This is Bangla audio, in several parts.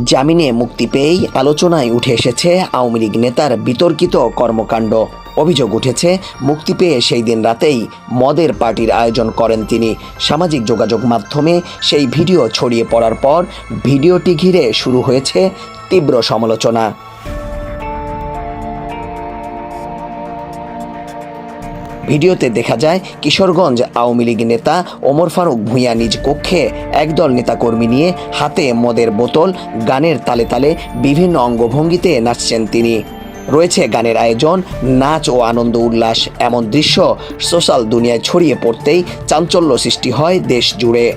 জামিনে মুক্তি পেয়েই আলোচনায় উঠে এসেছে আওয়ামী লীগ নেতার বিতর্কিত কর্মকাণ্ড। অভিযোগ উঠেছে, মুক্তি পেয়ে সেই দিন রাতেই মদের পার্টির আয়োজন করেন তিনি। সামাজিক যোগাযোগ মাধ্যমে সেই ভিডিও ছড়িয়ে পড়ার পর ভিডিওটি ঘিরে শুরু হয়েছে তীব্র সমালোচনা। ভিডিওতে দেখা যায় কিশোরগঞ্জ আওয়ামী লীগ নেতা ওমর ফারুক ভূঁইয়া নিজ কক্ষে একদল নেতাকর্মী নিয়ে হাতে মদের বোতল, গানের তালে তালে বিভিন্ন অঙ্গভঙ্গিতে নাচছেন তিনি। রয়েছে গানের আয়োজন, নাচ ও আনন্দ উল্লাস। এমন দৃশ্য সোশ্যাল দুনিয়ায় ছড়িয়ে পড়তেই চাঞ্চল্য সৃষ্টি হয় দেশ জুড়ে।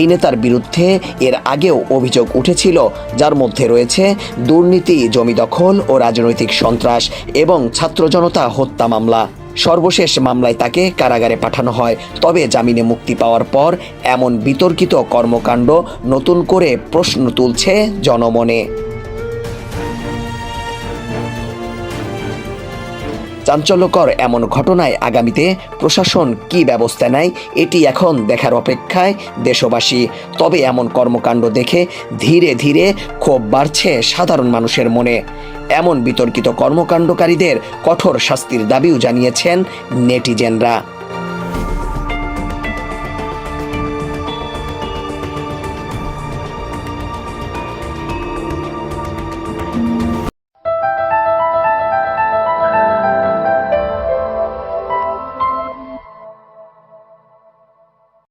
এই নেতার বিরুদ্ধে এর আগেও অভিযোগ উঠেছিল, যার মধ্যে রয়েছে দুর্নীতি, জমি দখল ও রাজনৈতিক সন্ত্রাস এবং ছাত্র জনতা হত্যা মামলা। সর্বশেষ মামলায় তাকে কারাগারে পাঠানো হয়। তবে জামিনে মুক্তি পাওয়ার পর এমন বিতর্কিত কর্মকাণ্ড নতুন করে প্রশ্ন তুলছে জনমনে। চাঞ্চল্যকর এমন ঘটনায় আগামীতে প্রশাসন কী ব্যবস্থা নেয়, এটি এখন দেখার অপেক্ষায় দেশবাসী। তবে এমন কর্মকাণ্ড দেখে ধীরে ধীরে ক্ষোভ বাড়ছে সাধারণ মানুষের মনে। এমন বিতর্কিত কর্মকাণ্ডকারীদের কঠোর শাস্তির দাবিও জানিয়েছেন নেটিজেনরা।